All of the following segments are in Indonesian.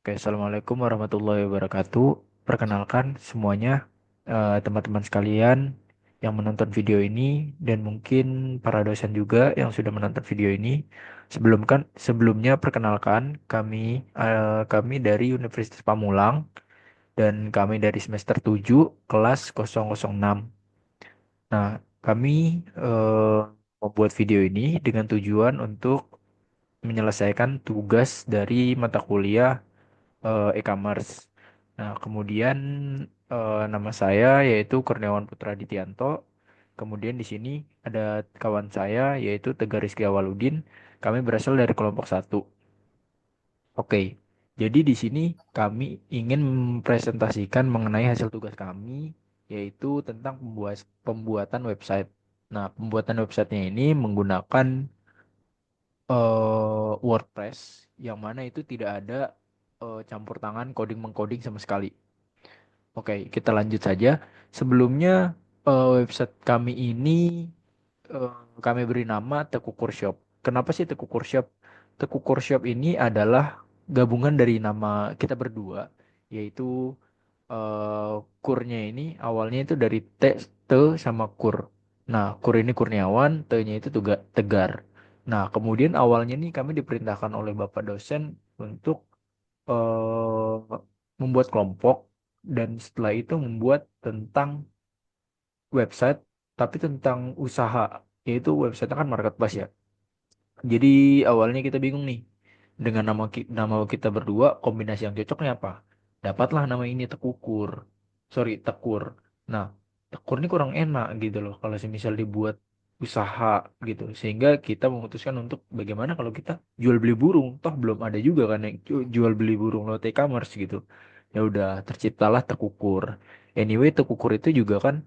Oke, Assalamualaikum warahmatullahi wabarakatuh. Perkenalkan semuanya, teman-teman sekalian yang menonton video ini dan mungkin para dosen juga yang sudah menonton video ini. Sebelumnya perkenalkan kami dari Universitas Pamulang dan kami dari semester 7 kelas 006. Nah, kami membuat video ini dengan tujuan untuk menyelesaikan tugas dari mata kuliah e-commerce. Nah, kemudian nama saya yaitu Kurniawan Putra Dityanto. Kemudian di sini ada kawan saya yaitu Tegar Rizky Awaludin. Kami berasal dari kelompok satu. Oke. Jadi di sini kami ingin mempresentasikan mengenai hasil tugas kami yaitu tentang pembuatan website. Nah, pembuatan websitenya ini menggunakan WordPress yang mana itu tidak ada campur tangan coding mengcoding sama sekali. Oke, kita lanjut saja. Sebelumnya website kami ini eh, kami beri nama Tekukur Shop. Kenapa sih Tekukur Shop? Tekukur Shop ini adalah gabungan dari nama kita berdua, yaitu eh, kurnya ini awalnya itu dari te sama kur. Nah, kur ini Kurniawan, te-nya itu Tegar. Nah, kemudian awalnya nih kami diperintahkan oleh Bapak dosen untuk membuat kelompok dan setelah itu membuat tentang website tapi tentang usaha, yaitu website kan marketplace ya. Jadi awalnya kita bingung nih dengan nama kita berdua kombinasi yang cocoknya apa. Dapatlah nama ini Tekukur. Sorry, Tekur. Nah, Tekur ini kurang enak gitu loh kalau semisal dibuat usaha gitu. Sehingga kita memutuskan untuk bagaimana kalau kita jual beli burung. Toh belum ada juga kan yang jual beli burung lewat e-commerce gitu. Ya udah terciptalah Tekukur. Anyway, Tekukur itu juga kan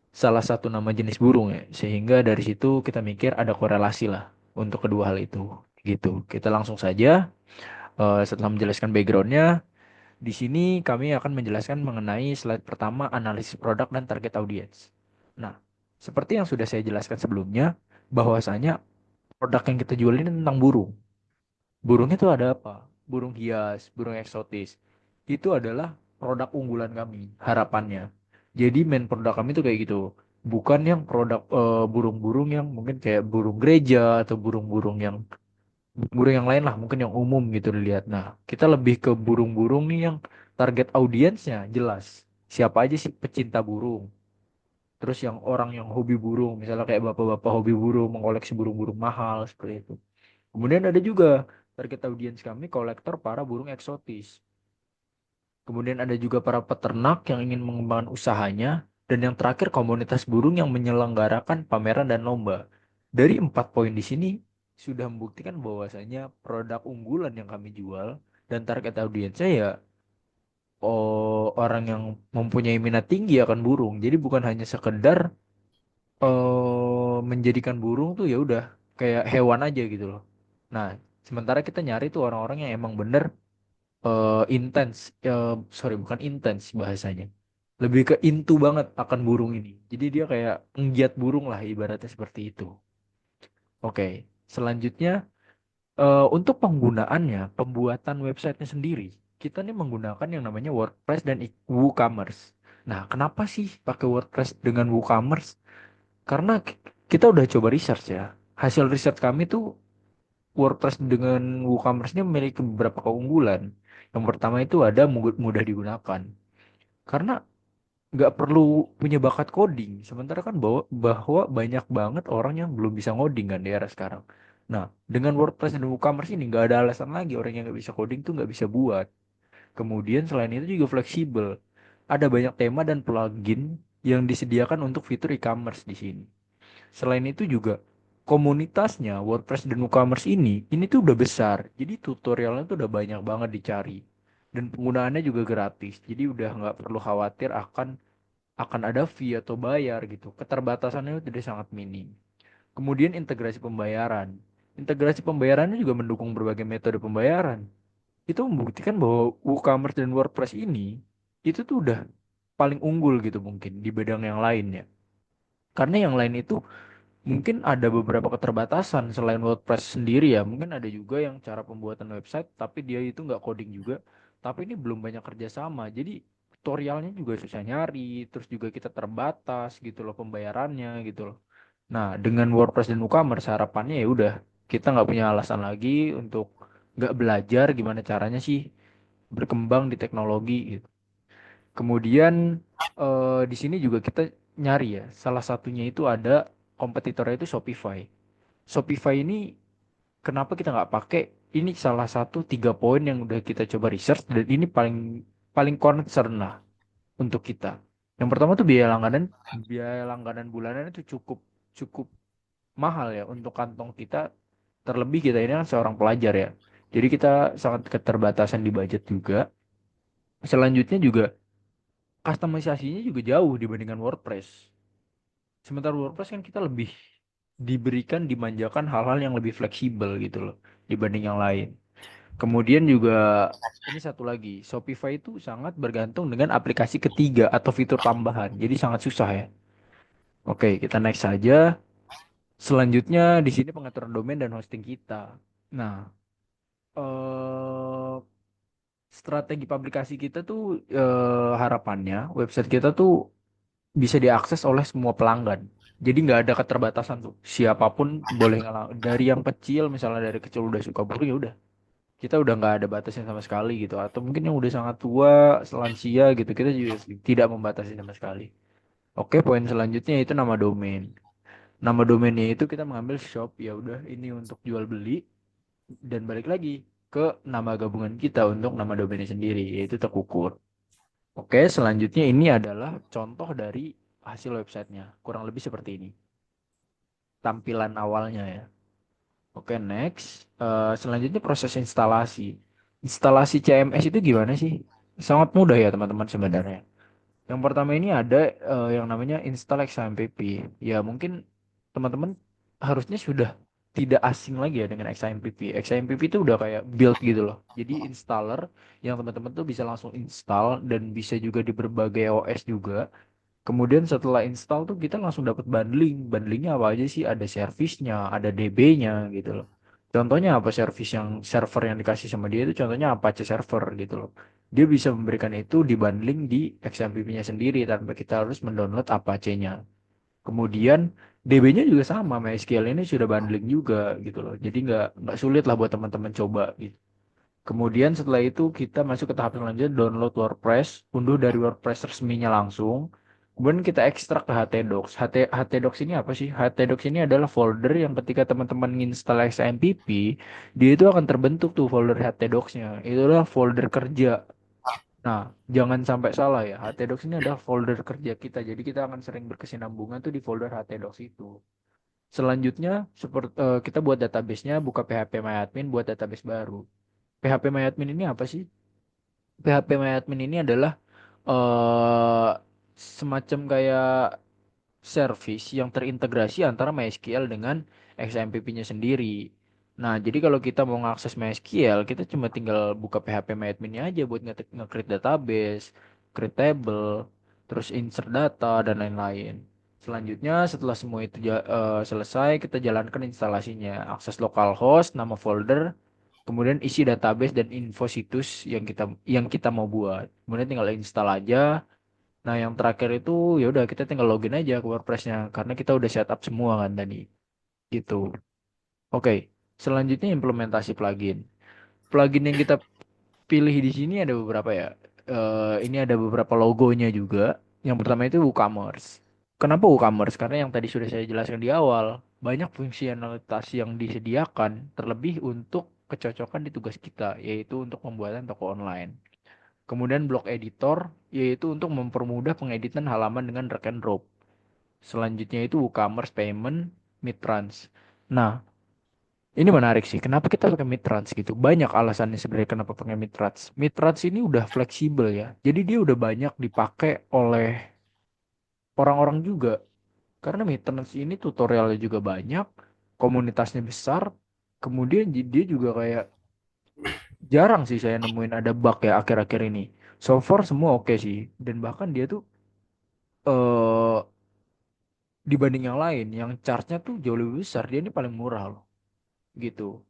salah satu nama jenis burung ya. Sehingga dari situ kita mikir ada korelasi lah untuk kedua hal itu. Gitu. Kita langsung saja setelah menjelaskan backgroundnya, di sini kami akan menjelaskan mengenai slide pertama analisis produk dan target audience. Nah, seperti yang sudah saya jelaskan sebelumnya, bahwasanya produk yang kita jual ini tentang burung. Burung itu ada apa? Burung hias, burung eksotis. Itu adalah produk unggulan kami, harapannya. Jadi main produk kami itu kayak gitu. Bukan yang produk burung-burung yang mungkin kayak burung gereja atau burung yang lain lah, mungkin yang umum gitu dilihat. Nah, kita lebih ke burung-burung nih yang target audiensnya jelas. Siapa aja sih pecinta burung? Terus yang orang yang hobi burung, misalnya kayak bapak-bapak hobi burung, mengoleksi burung-burung mahal seperti itu. Kemudian ada juga target audiens kami kolektor para burung eksotis. Kemudian ada juga para peternak yang ingin mengembangkan usahanya. Dan yang terakhir komunitas burung yang menyelenggarakan pameran dan lomba. Dari 4 poin di sini sudah membuktikan bahwasanya produk unggulan yang kami jual dan target audiensnya ya orang yang mempunyai minat tinggi akan burung. Jadi bukan hanya sekedar menjadikan burung tuh ya udah kayak hewan aja gitu loh. Nah, sementara kita nyari tuh orang-orang yang emang bener intens, sorry bukan intens bahasanya, lebih ke into banget akan burung ini. Jadi dia kayak penggiat burung lah ibaratnya seperti itu. Oke, selanjutnya untuk penggunaannya, pembuatan websitenya sendiri, kita nih menggunakan yang namanya WordPress dan WooCommerce. Nah, kenapa sih pakai WordPress dengan WooCommerce? Karena kita udah coba research ya. Hasil research kami tuh WordPress dengan WooCommerce-nya memiliki beberapa keunggulan. Yang pertama itu ada mudah digunakan. Karena nggak perlu punya bakat coding. Sementara kan bahwa banyak banget orang yang belum bisa ngoding kan di era sekarang. Nah, dengan WordPress dan WooCommerce ini nggak ada alasan lagi orang yang nggak bisa coding tuh nggak bisa buat. Kemudian selain itu juga fleksibel. Ada banyak tema dan plugin yang disediakan untuk fitur e-commerce di sini. Selain itu juga komunitasnya WordPress dan WooCommerce ini tuh udah besar. Jadi tutorialnya tuh udah banyak banget dicari. Dan penggunaannya juga gratis. Jadi udah nggak perlu khawatir akan ada fee atau bayar gitu. Keterbatasannya itu tidak sangat minim. Kemudian integrasi pembayaran. Integrasi pembayarannya juga mendukung berbagai metode pembayaran. Itu membuktikan bahwa WooCommerce dan WordPress ini itu tuh udah paling unggul gitu mungkin di bidang yang lainnya. Karena yang lain itu mungkin ada beberapa keterbatasan selain WordPress sendiri ya. Mungkin ada juga yang cara pembuatan website, tapi dia itu nggak coding juga. Tapi ini belum banyak kerjasama. Jadi tutorialnya juga susah nyari, terus juga kita terbatas gitu loh pembayarannya gitu loh. Nah, dengan WordPress dan WooCommerce harapannya ya udah kita nggak punya alasan lagi untuk nggak belajar gimana caranya sih berkembang di teknologi gitu. Kemudian di sini juga kita nyari ya, salah satunya itu ada kompetitornya itu Shopify. Shopify ini kenapa kita nggak pakai? Ini salah satu 3 poin yang udah kita coba research dan ini paling paling concern lah untuk kita. Yang pertama tuh biaya langganan bulanan itu cukup cukup mahal ya untuk kantong kita. Terlebih kita ini kan seorang pelajar ya. Jadi kita sangat keterbatasan di budget juga. Selanjutnya juga customisasinya juga jauh dibandingkan WordPress. Sementara WordPress kan kita lebih diberikan, dimanjakan hal-hal yang lebih fleksibel gitu loh dibanding yang lain. Kemudian juga ini satu lagi, Shopify itu sangat bergantung dengan aplikasi ketiga atau fitur tambahan. Jadi sangat susah ya. Oke, kita next saja. Selanjutnya di sini pengaturan domain dan hosting kita. Nah, eh strategi publikasi kita tuh harapannya website kita tuh bisa diakses oleh semua pelanggan. Jadi nggak ada keterbatasan tuh. Siapapun boleh dari yang kecil, misalnya dari kecil udah suka buku ya udah. Kita udah nggak ada batasnya sama sekali gitu. Atau mungkin yang udah sangat tua, lansia gitu, kita juga tidak membatasi sama sekali. Oke, poin selanjutnya itu nama domain. Nama domainnya itu kita mengambil shop, ya udah ini untuk jual beli dan balik lagi ke nama gabungan kita untuk nama domainnya sendiri, yaitu Tekukur. Oke, selanjutnya ini adalah contoh dari hasil websitenya. Kurang lebih seperti ini. Tampilan awalnya ya. Oke, next. Selanjutnya proses instalasi. Instalasi CMS itu gimana sih? Sangat mudah ya teman-teman sebenarnya. Yang pertama ini ada yang namanya install XAMPP. Ya mungkin teman-teman harusnya sudah tidak asing lagi ya dengan XAMPP. XAMPP itu udah kayak build gitu loh. Jadi installer yang teman-teman tuh bisa langsung install dan bisa juga di berbagai OS juga. Kemudian setelah install tuh kita langsung dapat bundling. Bundlingnya apa aja sih? Ada servisnya, ada DB-nya gitu loh. Contohnya apa servis yang server yang dikasih sama dia itu contohnya Apache server gitu loh. Dia bisa memberikan itu di bundling di XMPP-nya sendiri tanpa kita harus mendownload Apache-nya. Kemudian DB-nya juga sama, MySQL ini sudah bundling juga gitu loh. Jadi nggak sulit lah buat teman-teman coba gitu. Kemudian setelah itu kita masuk ke tahap selanjutnya download WordPress, unduh dari WordPress resminya langsung. Kemudian kita ekstrak ke htdocs. Htdocs ini apa sih? Htdocs ini adalah folder yang ketika teman-teman nginstal XMPP, dia itu akan terbentuk tuh folder htdocs-nya. Itu adalah folder kerja. Nah, jangan sampai salah ya. Htdocs ini adalah folder kerja kita. Jadi kita akan sering berkesinambungan tuh di folder htdocs itu. Selanjutnya, seperti kita buat database-nya, buka phpMyAdmin buat database baru. PHP ini apa sih? PHP ini adalah eh semacam kayak service yang terintegrasi antara MySQL dengan XMPP-nya sendiri. Nah, jadi kalau kita mau mengakses MySQL, kita cuma tinggal buka PHP-nya aja buat nge-create database, create table, terus insert data, dan lain-lain. Selanjutnya, setelah semua itu selesai, kita jalankan instalasinya. Akses localhost, nama folder, kemudian isi database dan info situs yang kita mau buat. Kemudian tinggal install aja. Nah, yang terakhir itu ya udah kita tinggal login aja ke WordPress-nya karena kita udah setup semua kan tadi. Gitu. Oke, selanjutnya implementasi plugin. Plugin yang kita pilih di sini ada beberapa ya. Ini ada beberapa logonya juga. Yang pertama itu WooCommerce. Kenapa WooCommerce? Karena yang tadi sudah saya jelaskan di awal, banyak fungsionalitas yang disediakan terlebih untuk kecocokan di tugas kita, yaitu untuk pembuatan toko online. Kemudian blog editor, yaitu untuk mempermudah pengeditan halaman dengan drag and drop. Selanjutnya itu WooCommerce Payment, Midtrans. Nah, ini menarik sih. Kenapa kita pakai Midtrans gitu? Banyak alasannya sebenarnya kenapa pakai Midtrans. Midtrans ini udah fleksibel ya. Jadi dia udah banyak dipakai oleh orang-orang juga. Karena Midtrans ini tutorialnya juga banyak, komunitasnya besar. Kemudian dia juga kayak jarang sih saya nemuin ada bug ya akhir-akhir ini. So far semua oke sih. Dan bahkan dia tuh eh dibanding yang lain, yang charge-nya tuh jauh lebih besar. Dia ini paling murah loh, gitu.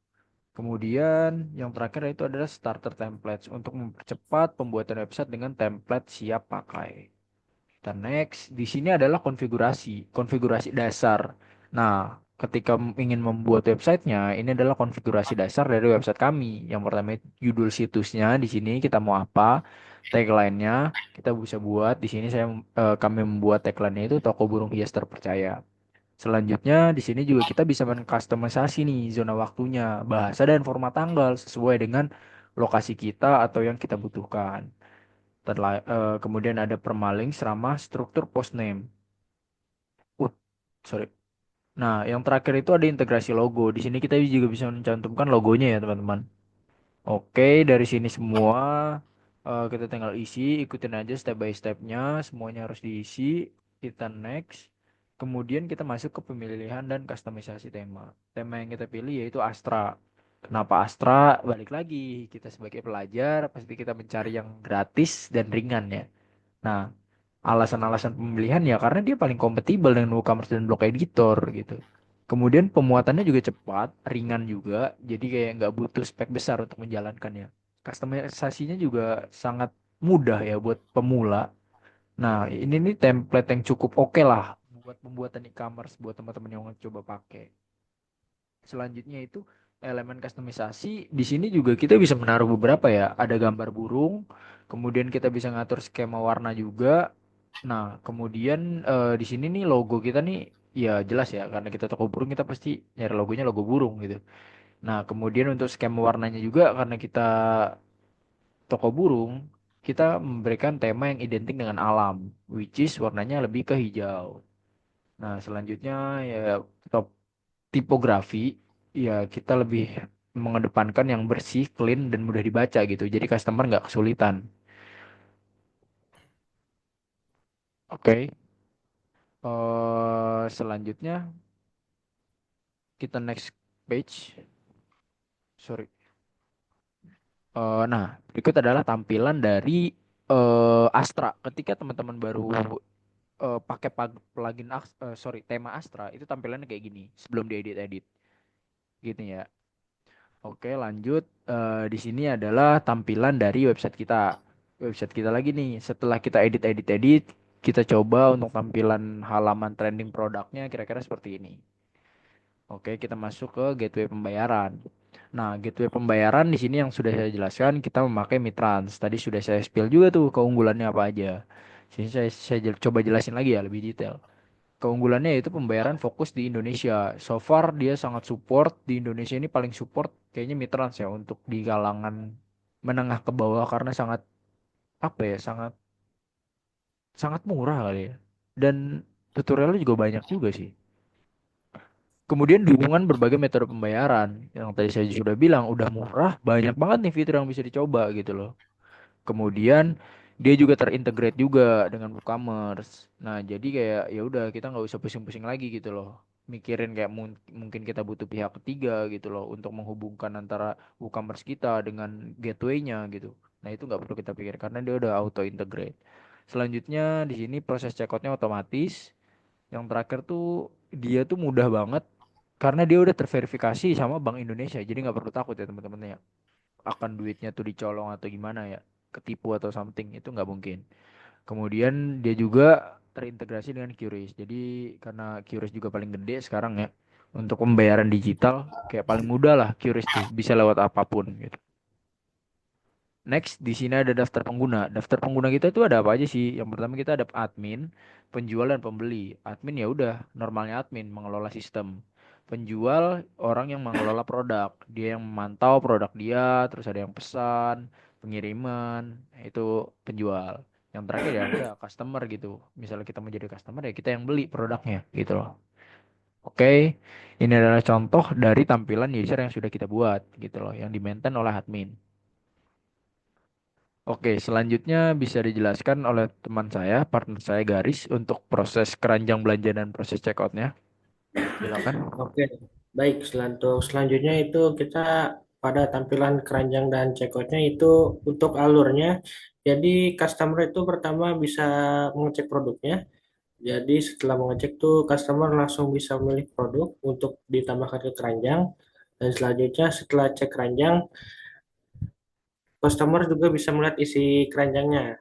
Kemudian yang terakhir itu adalah starter templates untuk mempercepat pembuatan website dengan template siap pakai. Dan next, di sini adalah konfigurasi, konfigurasi dasar. Nah, ketika ingin membuat websitenya, ini adalah konfigurasi dasar dari website kami. Yang pertama itu judul situsnya, di sini kita mau apa, tagline-nya kita bisa buat. Di sini kami membuat tagline-nya itu toko burung hias terpercaya. Selanjutnya, di sini juga kita bisa mengkustomisasi nih zona waktunya, bahasa dan format tanggal sesuai dengan lokasi kita atau yang kita butuhkan. Kemudian ada permaling sama struktur post name. Uh, sorry. Nah, yang terakhir itu ada integrasi logo. Di sini kita juga bisa mencantumkan logonya ya, teman-teman. Oke, dari sini semua kita tinggal isi, ikutin aja step by stepnya, semuanya harus diisi. Kita next. Kemudian kita masuk ke pemilihan dan kustomisasi tema. Tema yang kita pilih yaitu Astra. Kenapa Astra? Balik lagi, kita sebagai pelajar pasti kita mencari yang gratis dan ringan ya. Nah, alasan-alasan pemilihan ya karena dia paling kompatibel dengan WooCommerce dan Blog Editor gitu. Kemudian pemuatannya juga cepat, ringan juga, jadi kayak nggak butuh spek besar untuk menjalankannya. Customisasinya juga sangat mudah ya buat pemula. Nah, ini nih template yang cukup oke lah buat pembuatan e-commerce buat teman-teman yang mau coba pakai. Selanjutnya itu elemen kustomisasi. Di sini juga kita bisa menaruh beberapa ya. Ada gambar burung, kemudian kita bisa ngatur skema warna juga. Nah, kemudian di sini nih logo kita nih ya jelas ya karena kita toko burung kita pasti nyari logonya logo burung gitu. Nah, kemudian untuk skema warnanya juga karena kita toko burung, kita memberikan tema yang identik dengan alam, which is warnanya lebih ke hijau. Nah, selanjutnya ya top tipografi, ya kita lebih mengedepankan yang bersih, clean, dan mudah dibaca gitu. Jadi customer nggak kesulitan. Oke. Selanjutnya kita next page. Sorry. Nah, berikut adalah tampilan dari Astra. Ketika teman-teman baru pakai sorry, tema Astra, itu tampilannya kayak gini sebelum diedit-edit. Gitu ya. Oke, lanjut. Di sini adalah tampilan dari website kita. Website kita lagi nih. Setelah kita edit, kita coba untuk tampilan halaman trending produknya kira-kira seperti ini. Oke, kita masuk ke gateway pembayaran. Nah, gateway pembayaran di sini yang sudah saya jelaskan, kita memakai Mitrans. Tadi sudah saya spill juga tuh keunggulannya apa aja. Sini coba jelasin lagi ya lebih detail. Keunggulannya yaitu pembayaran fokus di Indonesia. So far dia sangat support di Indonesia ini paling support kayaknya Mitrans ya untuk di kalangan menengah ke bawah karena sangat apa ya sangat sangat murah kali ya. Dan tutorialnya juga banyak juga sih. Kemudian dukungan berbagai metode pembayaran yang tadi saya sudah bilang udah murah, banyak banget nih fitur yang bisa dicoba gitu loh. Kemudian dia juga terintegrate juga dengan WooCommerce. Nah, jadi kayak ya udah kita nggak usah pusing-pusing lagi gitu loh. Mikirin kayak mungkin kita butuh pihak ketiga gitu loh untuk menghubungkan antara WooCommerce kita dengan gateway-nya gitu. Nah, itu nggak perlu kita pikir karena dia udah auto integrate. Selanjutnya di sini proses checkoutnya otomatis. Yang terakhir tuh dia tuh mudah banget karena dia udah terverifikasi sama Bank Indonesia. Jadi nggak perlu takut ya teman-teman ya akan duitnya tuh dicolong atau gimana ya, ketipu atau something itu nggak mungkin. Kemudian dia juga terintegrasi dengan QRIS. Jadi karena QRIS juga paling gede sekarang ya untuk pembayaran digital kayak paling mudah lah QRIS tuh bisa lewat apapun gitu. Next, di sini ada daftar pengguna. Daftar pengguna kita itu ada apa aja sih? Yang pertama kita ada admin, penjual dan pembeli. Admin ya udah, normalnya admin mengelola sistem. Penjual orang yang mengelola produk, dia yang memantau produk dia, terus ada yang pesan, pengiriman, itu penjual. Yang terakhir ya udah customer gitu. Misalnya kita mau jadi customer ya kita yang beli produknya gitu loh. Oke, ini adalah contoh dari tampilan user yang sudah kita buat gitu loh, yang di-maintain oleh admin. Oke, selanjutnya bisa dijelaskan oleh teman saya, partner saya Garis, untuk proses keranjang belanja dan proses checkoutnya. Silakan. Oke, baik. Selanjutnya itu kita pada tampilan keranjang dan checkoutnya itu untuk alurnya. Jadi customer itu pertama bisa mengecek produknya, Jadi setelah mengecek tuh customer langsung bisa memilih produk untuk ditambahkan ke keranjang. Dan selanjutnya setelah cek keranjang, customer juga bisa melihat isi keranjangnya.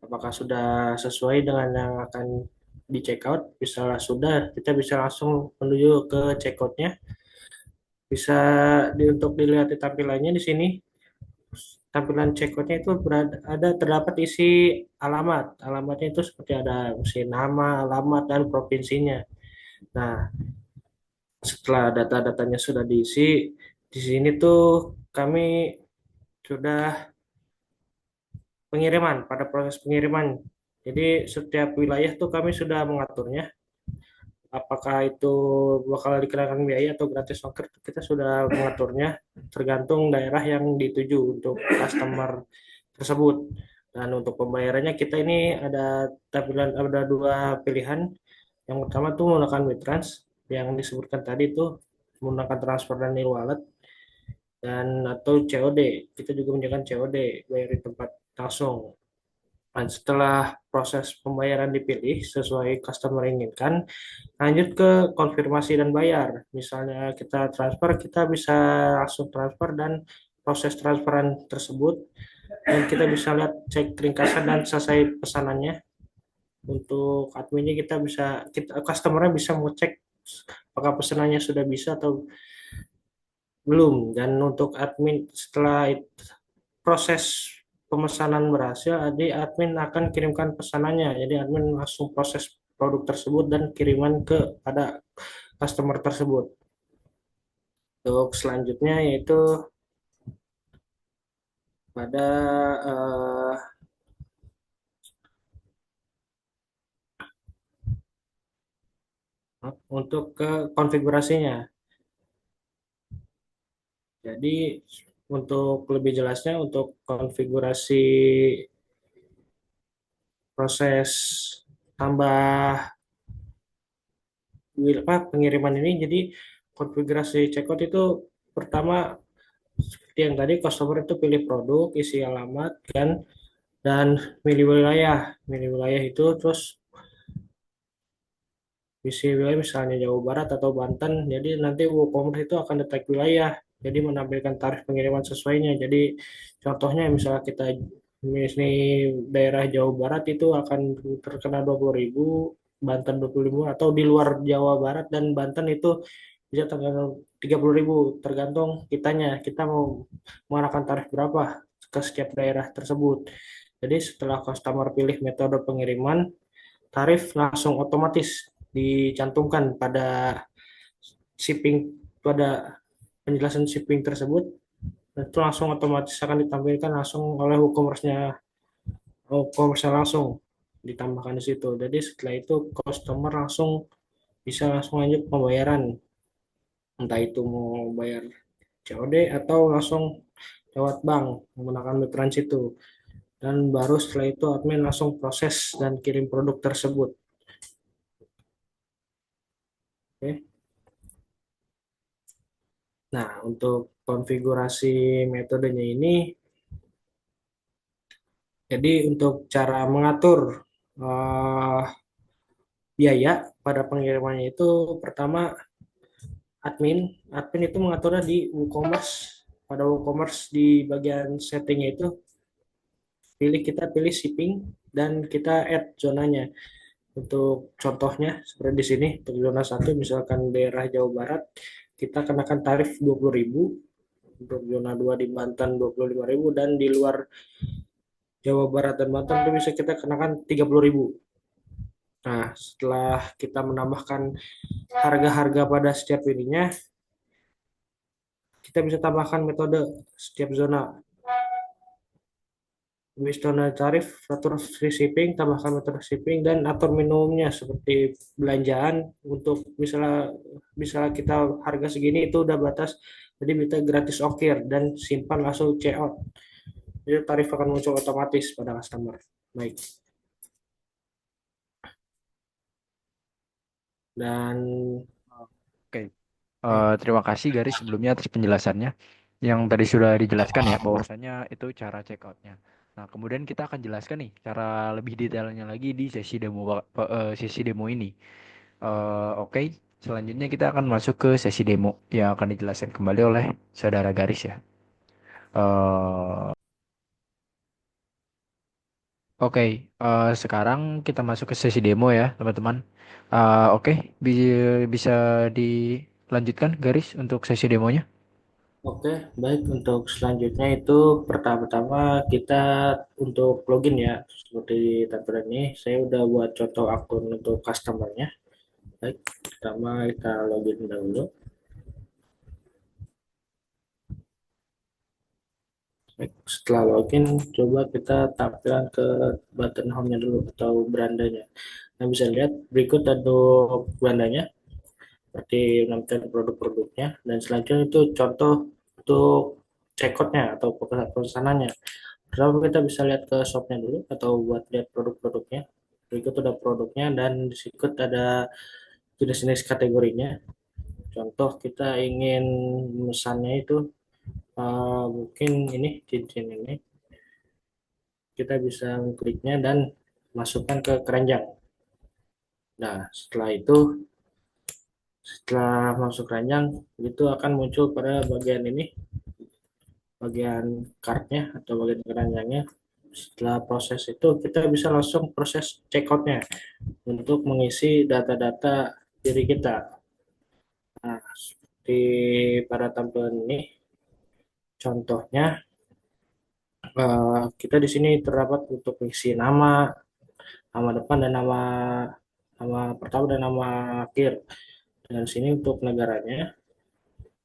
Apakah sudah sesuai dengan yang akan di check out? Misalnya sudah, kita bisa langsung menuju ke check outnya. Bisa untuk dilihat di tampilannya di sini. Tampilan check outnya itu ada terdapat isi alamat. Alamatnya itu seperti ada isi nama, alamat, dan provinsinya. Nah, setelah data-datanya sudah diisi, di sini tuh kami sudah pengiriman, pada proses pengiriman. Jadi setiap wilayah tuh kami sudah mengaturnya. Apakah itu bakal dikenakan biaya atau gratis ongkir, kita sudah mengaturnya tergantung daerah yang dituju untuk customer tersebut. Dan untuk pembayarannya kita ini ada dua pilihan. Yang pertama tuh menggunakan WeTrans yang disebutkan tadi tuh menggunakan transfer dan e-wallet dan atau COD. Kita juga menjalankan COD, bayar di tempat langsung. Dan setelah proses pembayaran dipilih sesuai customer inginkan, lanjut ke konfirmasi dan bayar. Misalnya kita transfer, kita bisa langsung transfer dan proses transferan tersebut dan kita bisa lihat cek ringkasan dan selesai pesanannya. Untuk adminnya kita customernya bisa mengecek apakah pesanannya sudah bisa atau belum. Dan untuk admin setelah proses pemesanan berhasil, jadi admin akan kirimkan pesanannya. Jadi admin langsung proses produk tersebut dan kiriman pada customer tersebut. Untuk selanjutnya yaitu pada eh, untuk ke konfigurasinya. Jadi untuk lebih jelasnya untuk konfigurasi proses tambah pengiriman ini, jadi konfigurasi checkout itu pertama seperti yang tadi customer itu pilih produk, isi alamat kan, dan milih wilayah. Milih wilayah itu terus isi wilayah misalnya Jawa Barat atau Banten. Jadi nanti WooCommerce itu akan detek wilayah. Jadi menampilkan tarif pengiriman sesuainya. Jadi contohnya misalnya kita ini daerah Jawa Barat itu akan terkena 20.000, Banten 20.000, atau di luar Jawa Barat dan Banten itu bisa terkena 30.000, tergantung kita mau mengenakan tarif berapa ke setiap daerah tersebut. Jadi setelah customer pilih metode pengiriman, tarif langsung otomatis dicantumkan shipping pada penjelasan shipping tersebut. Itu langsung otomatis akan ditampilkan langsung oleh WooCommerce langsung ditambahkan di situ. Jadi setelah itu customer langsung bisa langsung lanjut pembayaran, entah itu mau bayar COD atau langsung lewat bank menggunakan Mitrans itu. Dan baru setelah itu admin langsung proses dan kirim produk tersebut. Oke. Nah, untuk konfigurasi metodenya ini, jadi untuk cara mengatur eh, biaya pada pengirimannya itu pertama admin itu mengaturnya di WooCommerce. Pada WooCommerce di bagian settingnya itu kita pilih shipping dan kita add zonanya. Untuk contohnya seperti di sini untuk zona satu misalkan daerah Jawa Barat kita kenakan tarif 20.000, untuk zona 2 di Banten 25.000, dan di luar Jawa Barat dan Banten itu bisa kita kenakan 30.000. Nah, setelah kita menambahkan harga-harga pada setiap ininya, kita bisa tambahkan metode setiap zona. Habis zona tarif, atur free shipping, tambahkan metode shipping, dan atur minimumnya seperti belanjaan untuk misalnya kita harga segini itu udah batas, jadi kita gratis ongkir dan simpan langsung checkout. Jadi tarif akan muncul otomatis pada customer. Baik. Dan Oke. Terima kasih Garis sebelumnya atas penjelasannya yang tadi sudah dijelaskan ya bahwasanya itu cara check outnya. Nah, kemudian kita akan jelaskan nih cara lebih detailnya lagi di sesi demo ini. Oke, selanjutnya kita akan masuk ke sesi demo yang akan dijelaskan kembali oleh saudara Garis ya. Eh, oke, sekarang kita masuk ke sesi demo ya, teman-teman. Oke, bisa dilanjutkan Garis untuk sesi demonya. Oke, baik. Untuk selanjutnya itu pertama-tama kita untuk login ya. Seperti di tampilan ini, saya udah buat contoh akun untuk customernya. Baik, pertama kita login dahulu. Baik, setelah login, coba kita tampilan ke button home-nya dulu atau berandanya. Nah, bisa lihat berikut untuk berandanya, seperti menampilkan produk-produknya. Dan selanjutnya itu contoh untuk checkout-nya atau pemesanannya. Pertama kita bisa lihat ke shopnya dulu atau buat lihat produk-produknya. Berikut ada produknya dan di situ ada jenis-jenis kategorinya. Contoh kita ingin memesannya itu mungkin ini cincin ini. Kita bisa mengkliknya dan masukkan ke keranjang. Nah, setelah masuk keranjang, itu akan muncul pada bagian ini, bagian kartnya atau bagian keranjangnya. Setelah proses itu, kita bisa langsung proses checkoutnya untuk mengisi data-data diri kita. Nah, di pada tampilan ini, contohnya kita di sini terdapat untuk mengisi nama, nama depan dan nama nama pertama dan nama akhir. Dan sini untuk negaranya,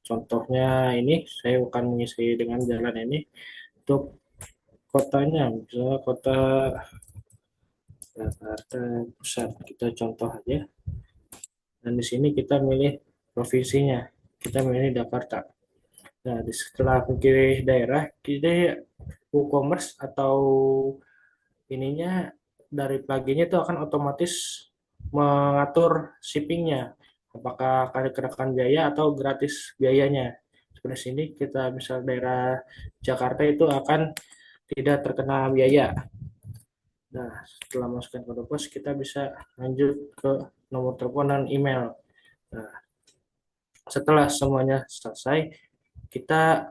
contohnya ini saya akan mengisi dengan jalan ini. Untuk kotanya, misalnya kota Jakarta Pusat, kita contoh aja. Dan di sini kita milih provinsinya, kita milih Jakarta. Nah, setelah pilih daerah, kita WooCommerce atau ininya dari pluginnya itu akan otomatis mengatur shippingnya. Apakah akan dikenakan biaya atau gratis biayanya. Seperti sini kita misal daerah Jakarta itu akan tidak terkena biaya. Nah, setelah masukkan kode pos, kita bisa lanjut ke nomor telepon dan email. Nah, setelah semuanya selesai, kita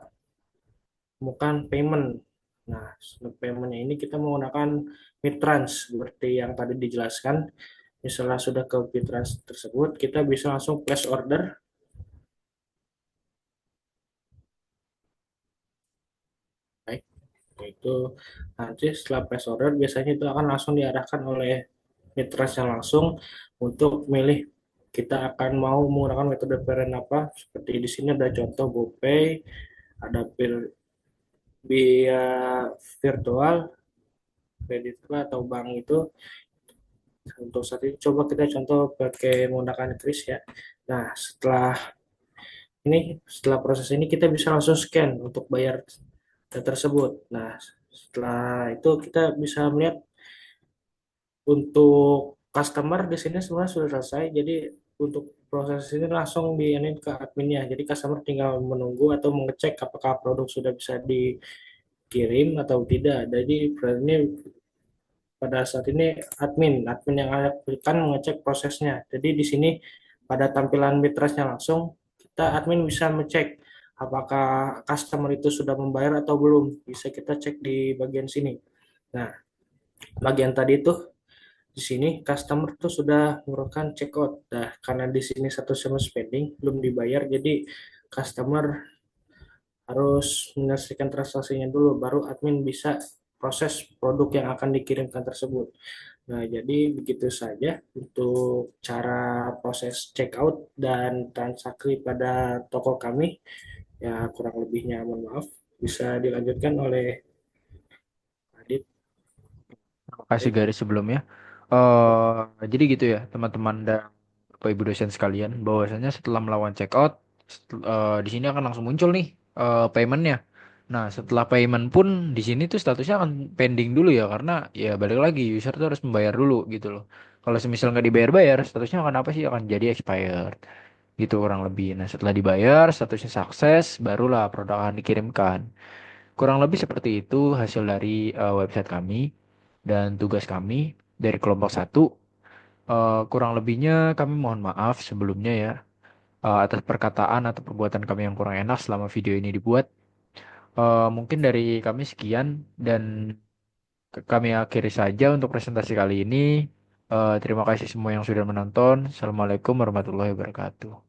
temukan payment. Nah, paymentnya ini kita menggunakan Mitrans seperti yang tadi dijelaskan. Misalnya sudah ke Mitrans tersebut, kita bisa langsung place order. Baik, itu nanti setelah place order biasanya itu akan langsung diarahkan oleh Mitrans yang langsung untuk milih kita akan mau menggunakan metode payment apa. Seperti di sini ada contoh GoPay, ada via virtual, kredit atau bank itu. Untuk saat ini coba kita contoh pakai menggunakan kris ya. Nah, setelah proses ini kita bisa langsung scan untuk bayar data tersebut. Nah, setelah itu kita bisa melihat untuk customer di sini semua sudah selesai. Jadi untuk proses ini langsung diinin ke adminnya. Jadi customer tinggal menunggu atau mengecek apakah produk sudah bisa dikirim atau tidak. Jadi ini pada saat ini admin yang akan mengecek prosesnya. Jadi di sini pada tampilan mitrasnya langsung kita admin bisa mengecek apakah customer itu sudah membayar atau belum. Bisa kita cek di bagian sini. Nah, bagian tadi itu di sini customer itu sudah melakukan checkout. Nah, karena di sini satu sama spending belum dibayar, jadi customer harus menyelesaikan transaksinya dulu, baru admin bisa proses produk yang akan dikirimkan tersebut. Nah, jadi begitu saja untuk cara proses checkout dan transaksi pada toko kami. Ya, kurang lebihnya mohon maaf. Bisa dilanjutkan oleh Adit. Terima kasih Baik. Garis sebelumnya. Jadi gitu ya teman-teman dan Bapak Ibu dosen sekalian, bahwasanya setelah melawan checkout, di sini akan langsung muncul nih paymentnya. Nah, setelah payment pun di sini tuh statusnya akan pending dulu ya, karena ya balik lagi user tuh harus membayar dulu gitu loh. Kalau semisal nggak dibayar-bayar, statusnya akan apa sih? Akan jadi expired gitu kurang lebih. Nah, setelah dibayar, statusnya sukses, barulah produk akan dikirimkan. Kurang lebih seperti itu hasil dari website kami dan tugas kami dari kelompok satu. Kurang lebihnya kami mohon maaf sebelumnya ya atas perkataan atau perbuatan kami yang kurang enak selama video ini dibuat. Mungkin dari kami sekian dan kami akhiri saja untuk presentasi kali ini. Terima kasih semua yang sudah menonton. Assalamualaikum warahmatullahi wabarakatuh.